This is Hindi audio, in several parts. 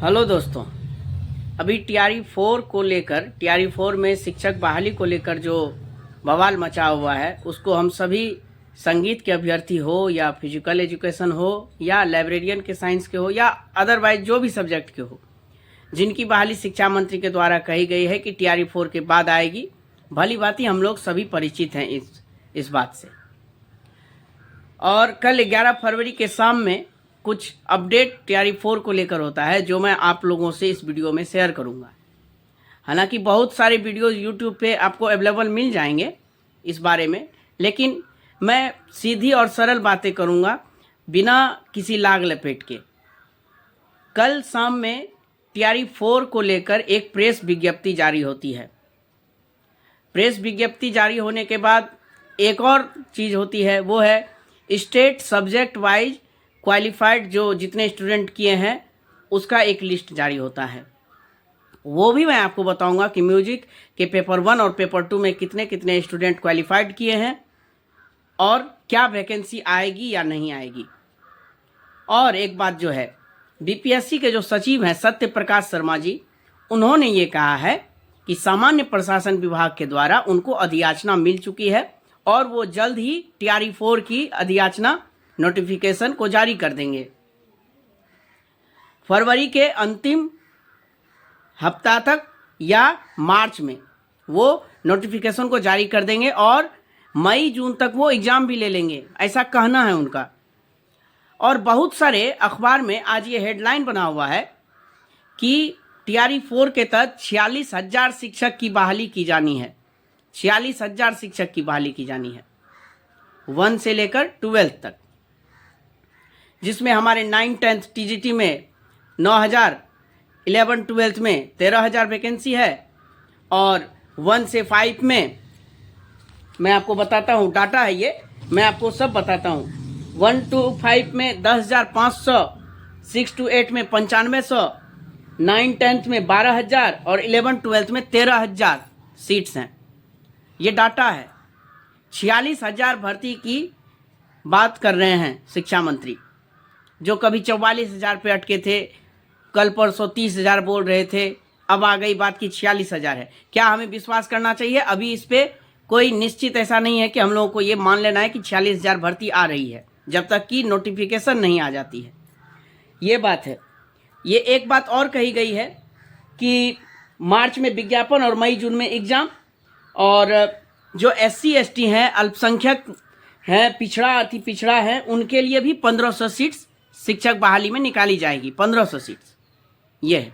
हेलो दोस्तों, अभी टीआरई 4 को लेकर टीआरई 4 में शिक्षक बहाली को लेकर जो बवाल मचा हुआ है उसको हम सभी संगीत के अभ्यर्थी हो या फिजिकल एजुकेशन हो या लाइब्रेरियन के साइंस के हो या अदरवाइज जो भी सब्जेक्ट के हो, जिनकी बहाली शिक्षा मंत्री के द्वारा कही गई है कि टीआरई 4 के बाद आएगी, भली भांति हम लोग सभी परिचित हैं इस बात से। और कल 11 फरवरी के शाम में कुछ अपडेट टीआरई 4 को लेकर होता है जो मैं आप लोगों से इस वीडियो में शेयर करूंगा। हालांकि बहुत सारे वीडियोस यूट्यूब पे आपको अवेलेबल मिल जाएंगे इस बारे में, लेकिन मैं सीधी और सरल बातें करूंगा बिना किसी लाग लपेट के। कल शाम में टीआरई 4 को लेकर एक प्रेस विज्ञप्ति जारी होती है। प्रेस विज्ञप्ति जारी होने के बाद एक और चीज़ होती है, वो है स्टेट सब्जेक्ट वाइज क्वालिफाइड जो जितने स्टूडेंट किए हैं उसका एक लिस्ट जारी होता है। वो भी मैं आपको बताऊंगा कि म्यूजिक के पेपर 1 और पेपर 2 में कितने कितने स्टूडेंट क्वालिफाइड किए हैं और क्या वैकेंसी आएगी या नहीं आएगी। और एक बात जो है, बीपीएससी के जो सचिव हैं सत्य प्रकाश शर्मा जी, उन्होंने ये कहा है कि सामान्य प्रशासन विभाग के द्वारा उनको अधियाचना मिल चुकी है और वो जल्द ही टीआरई 4 की अधियाचना नोटिफिकेशन को जारी कर देंगे। फरवरी के अंतिम हफ्ता तक या मार्च में वो नोटिफिकेशन को जारी कर देंगे और मई जून तक वो एग्ज़ाम भी ले लेंगे, ऐसा कहना है उनका। और बहुत सारे अखबार में आज ये हेडलाइन बना हुआ है कि टीआरई 4 के तहत 46,000 शिक्षक की बहाली की जानी है। 46,000 शिक्षक की बहाली की जानी है 1 से लेकर 12th तक, जिसमें हमारे 9, 10th टीजीटी में 9,000, 11, 12th में 13,000 वैकेंसी है और 1 से 5 में मैं आपको बताता हूँ, डाटा है ये, मैं आपको सब बताता हूँ। 1 to 5 में 10,500, 6 to 8 में 9500, 9, 10th में 12,000 और 11, 12th में 13,000 सीट्स हैं। ये डाटा है। 46,000 भर्ती की बात कर रहे हैं शिक्षा मंत्री, जो कभी 44,000 पे अटके थे, कल परसों 30,000 बोल रहे थे, अब आ गई बात कि 46,000 है। क्या हमें विश्वास करना चाहिए? अभी इस पे कोई निश्चित ऐसा नहीं है कि हम लोगों को ये मान लेना है कि 46,000 भर्ती आ रही है, जब तक कि नोटिफिकेशन नहीं आ जाती है। ये बात है। ये एक बात और कही गई है कि मार्च में विज्ञापन और मई जून में एग्ज़ाम, और जो SC ST हैं, अल्पसंख्यक हैं, पिछड़ा अति पिछड़ा है, उनके लिए भी 1500 सीट्स शिक्षक बहाली में निकाली जाएगी। 1500 सीट्स ये है।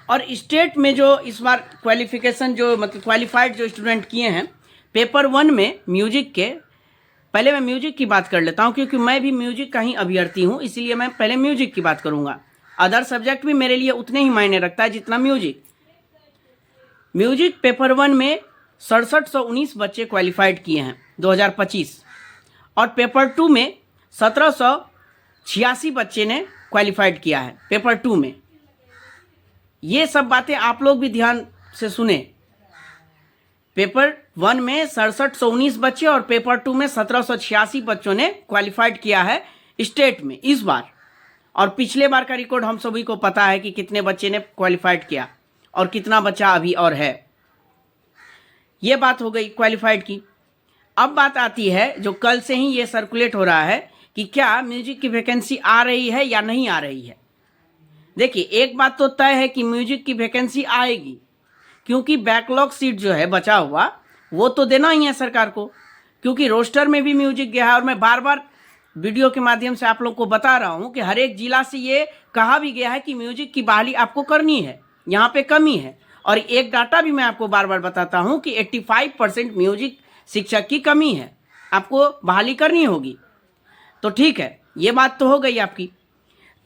और स्टेट में जो इस बार क्वालिफिकेशन जो मतलब क्वालिफाइड जो स्टूडेंट किए हैं पेपर 1 में म्यूजिक के, पहले मैं म्यूजिक की बात कर लेता हूं क्योंकि मैं भी म्यूजिक का ही अभ्यर्थी हूं, इसलिए मैं पहले म्यूजिक की बात करूंगा। अदर सब्जेक्ट भी मेरे लिए उतने ही मायने रखता है जितना म्यूजिक। म्यूजिक पेपर 1 में 6719 बच्चे क्वालिफाइड किए हैं 2025, और पेपर 2 में 1786 बच्चे ने क्वालिफाइड किया है पेपर 2 में। ये सब बातें आप लोग भी ध्यान से सुने। पेपर 1 में 6719 बच्चे और पेपर 2 में 1786 बच्चों ने क्वालिफाइड किया है स्टेट में इस बार। और पिछले बार का रिकॉर्ड हम सभी को पता है कि कितने बच्चे ने क्वालिफाइड किया और कितना बच्चा अभी और है। ये बात हो गई क्वालिफाइड की। अब बात आती है जो कल से ही ये सर्कुलेट हो रहा है कि क्या म्यूजिक की वैकेंसी आ रही है या नहीं आ रही है। देखिए, एक बात तो तय है कि म्यूजिक की वैकेंसी आएगी, क्योंकि बैकलॉग सीट जो है बचा हुआ वो तो देना ही है सरकार को, क्योंकि रोस्टर में भी म्यूजिक गया है। और मैं बार बार वीडियो के माध्यम से आप लोग को बता रहा हूं कि हर एक जिला से ये कहा भी गया है कि म्यूजिक की बहाली आपको करनी है, यहाँ पे कमी है। और एक डाटा भी मैं आपको बार बार बताता हूँ कि 85% म्यूजिक शिक्षक की कमी है, आपको बहाली करनी होगी। तो ठीक है, ये बात तो हो गई आपकी।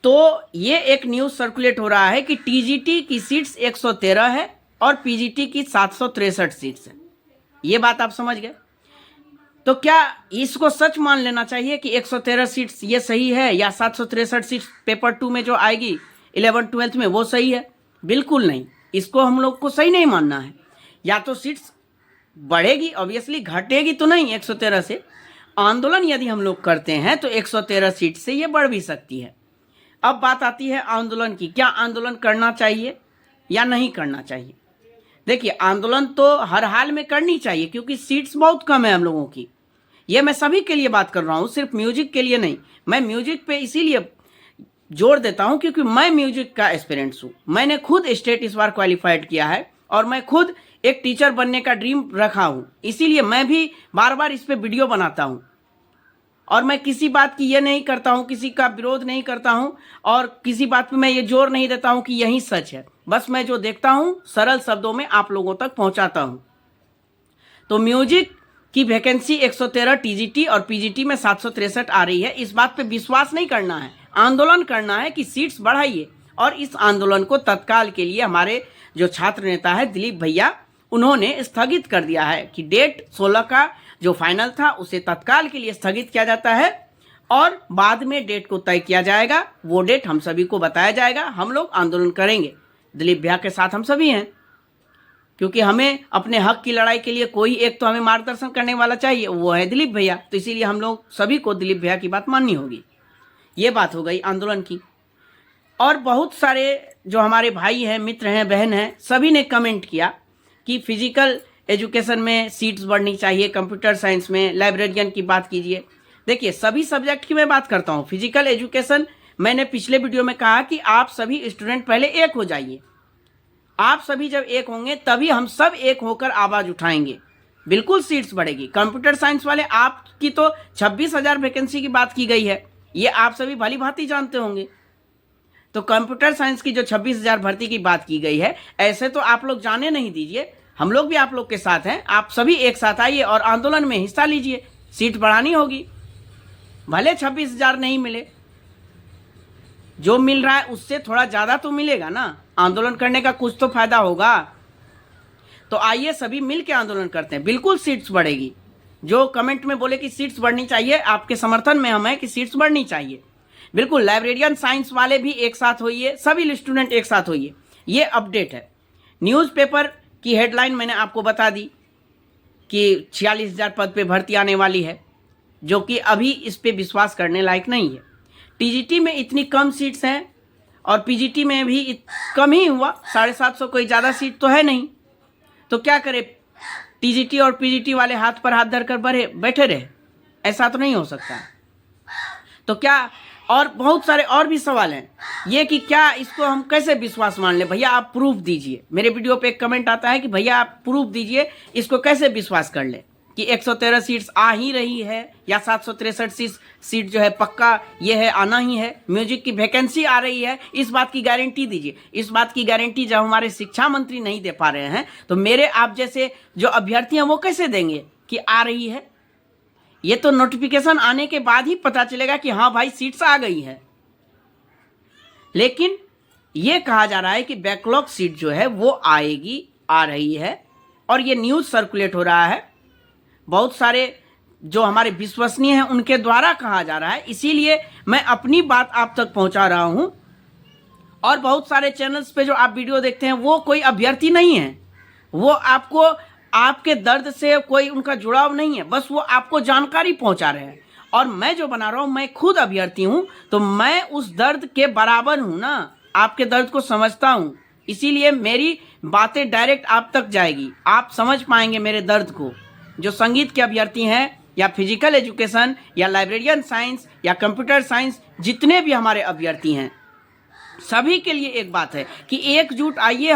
तो ये एक न्यूज़ सर्कुलेट हो रहा है कि टीजीटी की सीट्स 113 है और पीजीटी की 763 सीट्स है। ये बात आप समझ गए। तो क्या इसको सच मान लेना चाहिए कि 113 सीट्स ये सही है, या 763 सीट्स पेपर 2 में जो आएगी 11, 12th में वो सही है? बिल्कुल नहीं, इसको हम लोग को सही नहीं मानना है। या तो सीट्स बढ़ेगी, ऑब्वियसली घटेगी तो नहीं 113 से। आंदोलन यदि हम लोग करते हैं तो 113 सीट से ये बढ़ भी सकती है। अब बात आती है आंदोलन की। क्या आंदोलन करना चाहिए या नहीं करना चाहिए? देखिए, आंदोलन तो हर हाल में करनी चाहिए क्योंकि सीट्स बहुत कम है हम लोगों की। ये मैं सभी के लिए बात कर रहा हूँ, सिर्फ म्यूजिक के लिए नहीं। मैं म्यूजिक पे इसीलिए जोर देता हूँ क्योंकि मैं म्यूजिक का एस्पिरेंट्स हूँ। मैंने खुद स्टेट इस बार क्वालिफाइड किया है और मैं खुद एक टीचर बनने का ड्रीम रखा हूँ, इसीलिए मैं भी बार बार इस पे वीडियो बनाता हूँ। और मैं किसी बात की ये नहीं करता हूँ, किसी का विरोध नहीं करता हूँ और किसी बात पे मैं ये जोर नहीं देता हूँ कि यही सच है। बस मैं जो देखता हूँ सरल शब्दों में आप लोगों तक पहुँचाता हूँ। तो म्यूजिक की वैकेंसी 113 टीजीटी और पीजीटी में 763 आ रही है। इस बात पे विश्वास नहीं करना है, आंदोलन करना है कि सीट्स बढ़ाइए। और इस आंदोलन को तत्काल के लिए हमारे जो छात्र नेता है दिलीप भैया, उन्होंने स्थगित कर दिया है कि डेट 16 का जो फाइनल था उसे तत्काल के लिए स्थगित किया जाता है और बाद में डेट को तय किया जाएगा। वो डेट हम सभी को बताया जाएगा। हम लोग आंदोलन करेंगे, दिलीप भैया के साथ हम सभी हैं, क्योंकि हमें अपने हक की लड़ाई के लिए कोई एक तो हमें मार्गदर्शन करने वाला चाहिए, वो है दिलीप भैया। तो इसीलिए हम लोग सभी को दिलीप भैया की बात माननी होगी। ये बात हो गई आंदोलन की। और बहुत सारे जो हमारे भाई हैं, मित्र हैं, बहन हैं, सभी ने कमेंट किया कि फिजिकल एजुकेशन में सीट्स बढ़नी चाहिए, कंप्यूटर साइंस में लाइब्रेरियन की बात कीजिए। देखिए, सभी सब्जेक्ट की मैं बात करता हूँ। फिजिकल एजुकेशन, मैंने पिछले वीडियो में कहा कि आप सभी स्टूडेंट पहले एक हो जाइए। आप सभी जब एक होंगे तभी हम सब एक होकर आवाज उठाएंगे, बिल्कुल सीट्स बढ़ेगी। कंप्यूटर साइंस वाले आपकी तो 26,000 वैकेंसी की बात की गई है, ये आप सभी भली भांति जानते होंगे। तो कंप्यूटर साइंस की जो 26,000 भर्ती की बात की गई है, ऐसे तो आप लोग जाने नहीं दीजिए, हम लोग भी आप लोग के साथ हैं। आप सभी एक साथ आइए और आंदोलन में हिस्सा लीजिए। सीट बढ़ानी होगी, भले 26,000 नहीं मिले, जो मिल रहा है उससे थोड़ा ज़्यादा तो मिलेगा ना। आंदोलन करने का कुछ तो फायदा होगा। तो आइए सभी मिल के आंदोलन करते हैं, बिल्कुल सीट्स बढ़ेगी। जो कमेंट में बोले कि सीट्स बढ़नी चाहिए, आपके समर्थन में हम हैं कि सीट्स बढ़नी चाहिए। बिल्कुल, लाइब्रेरियन साइंस वाले भी एक साथ होइए, सभी स्टूडेंट एक साथ होइए। ये अपडेट है। न्यूज़पेपर की हेडलाइन मैंने आपको बता दी कि 46,000 पद पे भर्ती आने वाली है, जो कि अभी इस पे विश्वास करने लायक नहीं है। टीजीटी में इतनी कम सीट्स हैं और पीजीटी में भी कम ही हुआ, 750, कोई ज़्यादा सीट तो है नहीं। तो क्या करे, टीजीटी और पीजीटी वाले हाथ पर हाथ धरकर बैठे रहे? ऐसा तो नहीं हो सकता। तो क्या, और बहुत सारे और भी सवाल हैं ये कि क्या इसको हम कैसे विश्वास मान लें? भैया आप प्रूफ दीजिए। मेरे वीडियो पे एक कमेंट आता है कि भैया आप प्रूफ दीजिए, इसको कैसे विश्वास कर लें कि 113 सीट्स आ ही रही है या 763 सीट जो है पक्का ये है, आना ही है। म्यूजिक की वैकेंसी आ रही है, इस बात की गारंटी दीजिए। इस बात की गारंटी जब हमारे शिक्षा मंत्री नहीं दे पा रहे हैं तो मेरे आप जैसे जो अभ्यर्थी हैं वो कैसे देंगे कि आ रही है? ये तो नोटिफिकेशन आने के बाद ही पता चलेगा कि हाँ भाई सीट्स आ गई है। लेकिन ये कहा जा रहा है कि बैकलॉग सीट जो है वो आएगी, आ रही है, और ये न्यूज़ सर्कुलेट हो रहा है। बहुत सारे जो हमारे विश्वसनीय हैं उनके द्वारा कहा जा रहा है, इसीलिए मैं अपनी बात आप तक पहुंचा रहा हूं। और बहुत सारे चैनल्स पे जो आप वीडियो देखते हैं वो कोई अभ्यर्थी नहीं है, वो आपको आपके दर्द से कोई उनका जुड़ाव नहीं है, बस वो आपको जानकारी पहुंचा रहे हैं। और मैं जो बना रहा हूं, मैं खुद अभ्यर्थी हूं, तो मैं उस दर्द के बराबर हूं ना, आपके दर्द को समझता हूं। इसीलिए मेरी बातें डायरेक्ट आप तक जाएगी, आप समझ पाएंगे मेरे दर्द को। जो संगीत के अभ्यर्थी हैं या फिजिकल एजुकेशन या लाइब्रेरियन साइंस या कंप्यूटर साइंस, जितने भी हमारे अभ्यर्थी हैं, सभी के लिए एक बात है कि एकजुट आइए।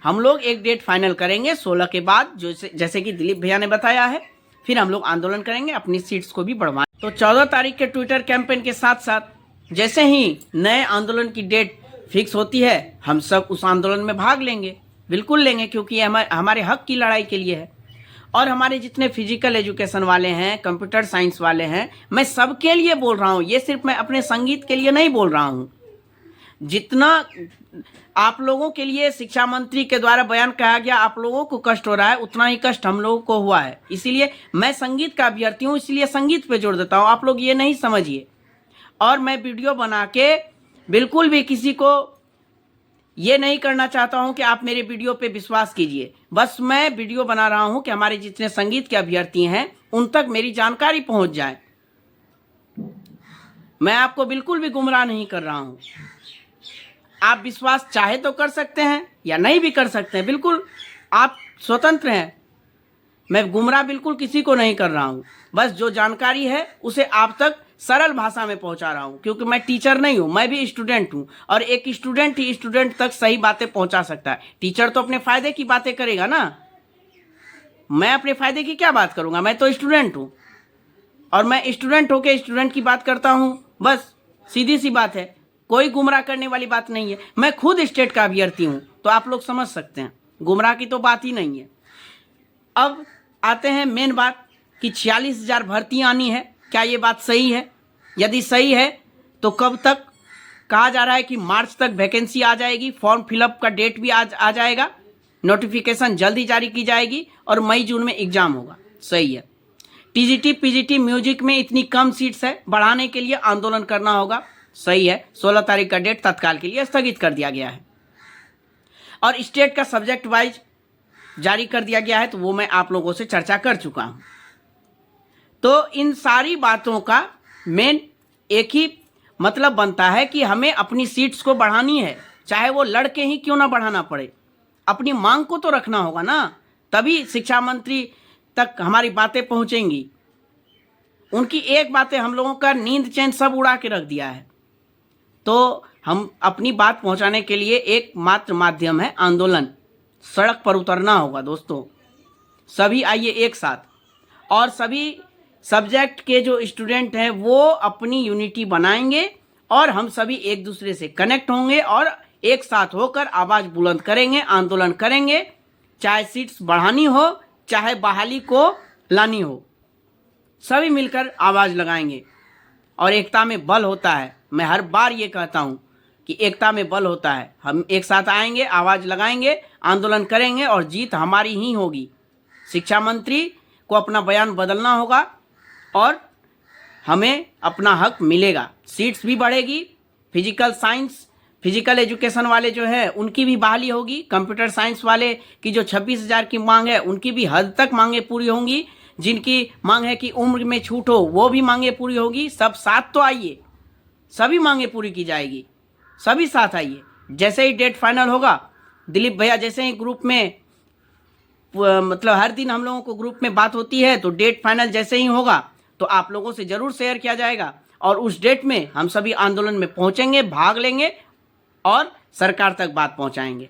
हम लोग एक डेट फाइनल करेंगे 16 के बाद, जैसे कि दिलीप भैया ने बताया है। फिर हम लोग आंदोलन करेंगे, अपनी सीट्स को भी बढ़वाएं। तो 14 तारीख के ट्विटर कैंपेन के साथ साथ जैसे ही नए आंदोलन की डेट फिक्स होती है, हम सब उस आंदोलन में भाग लेंगे, बिल्कुल लेंगे, क्योंकि ये हमारे हक की लड़ाई के लिए है। और हमारे जितने फिजिकल एजुकेशन वाले हैं, कंप्यूटर साइंस वाले हैं, मैं सबके लिए बोल रहा हूँ। ये सिर्फ मैं अपने संगीत के लिए नहीं बोल रहा हूँ। जितना आप लोगों के लिए शिक्षा मंत्री के द्वारा बयान कहा गया, आप लोगों को कष्ट हो रहा है, उतना ही कष्ट हम लोगों को हुआ है। इसीलिए मैं संगीत का अभ्यर्थी हूँ, इसलिए संगीत पे जोड़ देता हूँ। आप लोग ये नहीं समझिए। और मैं वीडियो बना के बिल्कुल भी किसी को ये नहीं करना चाहता हूं कि आप मेरे वीडियो पे विश्वास कीजिए। बस मैं वीडियो बना रहा हूं कि हमारे जितने संगीत के अभ्यर्थी हैं उन तक मेरी जानकारी पहुंच जाए। मैं आपको बिल्कुल भी गुमराह नहीं कर रहा हूँ। आप विश्वास चाहे तो कर सकते हैं या नहीं भी कर सकते हैं, बिल्कुल आप स्वतंत्र हैं। मैं गुमराह बिल्कुल किसी को नहीं कर रहा हूँ, बस जो जानकारी है उसे आप तक सरल भाषा में पहुँचा रहा हूँ, क्योंकि मैं टीचर नहीं हूँ, मैं भी स्टूडेंट हूँ और एक स्टूडेंट ही स्टूडेंट तक सही बातें पहुँचा सकता है। टीचर तो अपने फ़ायदे की बातें करेगा ना, मैं अपने फ़ायदे की क्या बात करूँगा? मैं तो स्टूडेंट हूँ और मैं स्टूडेंट होके स्टूडेंट की बात करता हूँ, बस सीधी सी बात है, कोई गुमराह करने वाली बात नहीं है। मैं खुद स्टेट का अभ्यर्थी हूँ, तो आप लोग समझ सकते हैं, गुमराह की तो बात ही नहीं है। अब आते हैं मेन बात कि 46,000 भर्ती आनी है, क्या ये बात सही है? यदि सही है तो कब तक? कहा जा रहा है कि मार्च तक वैकेंसी आ जाएगी, फॉर्म फिलअप का डेट भी आ जाएगा, नोटिफिकेशन जल्दी जारी की जाएगी और मई जून में एग्जाम होगा। सही है। टीजीटी पीजीटी म्यूजिक में इतनी कम सीट्स है, बढ़ाने के लिए आंदोलन करना होगा। सही है। 16 तारीख का डेट तत्काल के लिए स्थगित कर दिया गया है और स्टेट का सब्जेक्ट वाइज जारी कर दिया गया है, तो वो मैं आप लोगों से चर्चा कर चुका हूं। तो इन सारी बातों का मेन एक ही मतलब बनता है कि हमें अपनी सीट्स को बढ़ानी है, चाहे वो लड़के ही क्यों ना बढ़ाना पड़े। अपनी मांग को तो रखना होगा ना, तभी शिक्षा मंत्री तक हमारी बातें पहुंचेंगी। उनकी एक बातें हम लोगों का नींद चैन सब उड़ा के रख दिया है। तो हम अपनी बात पहुंचाने के लिए एकमात्र माध्यम है आंदोलन। सड़क पर उतरना होगा दोस्तों, सभी आइए एक साथ, और सभी सब्जेक्ट के जो स्टूडेंट हैं वो अपनी यूनिटी बनाएंगे और हम सभी एक दूसरे से कनेक्ट होंगे और एक साथ होकर आवाज़ बुलंद करेंगे, आंदोलन करेंगे, चाहे सीट्स बढ़ानी हो चाहे बहाली को लानी हो, सभी मिलकर आवाज़ लगाएंगे। और एकता में बल होता है, मैं हर बार ये कहता हूँ कि एकता में बल होता है। हम एक साथ आएंगे, आवाज़ लगाएंगे, आंदोलन करेंगे और जीत हमारी ही होगी। शिक्षा मंत्री को अपना बयान बदलना होगा और हमें अपना हक मिलेगा, सीट्स भी बढ़ेगी, फिजिकल साइंस फिजिकल एजुकेशन वाले जो है उनकी भी बहाली होगी, कंप्यूटर साइंस वाले की जो 26,000 की मांग है उनकी भी हद तक मांगें पूरी होंगी, जिनकी मांग है कि उम्र में छूट हो वो भी मांगें पूरी होगी। सब साथ तो आइए, सभी मांगें पूरी की जाएगी, सभी साथ आइए। जैसे ही डेट फाइनल होगा, दिलीप भैया जैसे ही ग्रुप में मतलब हर दिन हम लोगों को ग्रुप में बात होती है, तो डेट फाइनल जैसे ही होगा तो आप लोगों से ज़रूर शेयर किया जाएगा और उस डेट में हम सभी आंदोलन में पहुंचेंगे, भाग लेंगे और सरकार तक बात पहुंचाएंगे।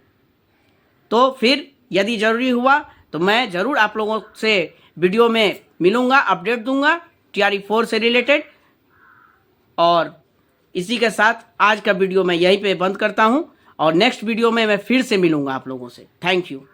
तो फिर यदि ज़रूरी हुआ तो मैं ज़रूर आप लोगों से वीडियो में मिलूँगा, अपडेट दूंगा TRE 4 से रिलेटेड। और इसी के साथ आज का वीडियो मैं यहीं पे बंद करता हूं और नेक्स्ट वीडियो में मैं फिर से मिलूँगा आप लोगों से। Thank you.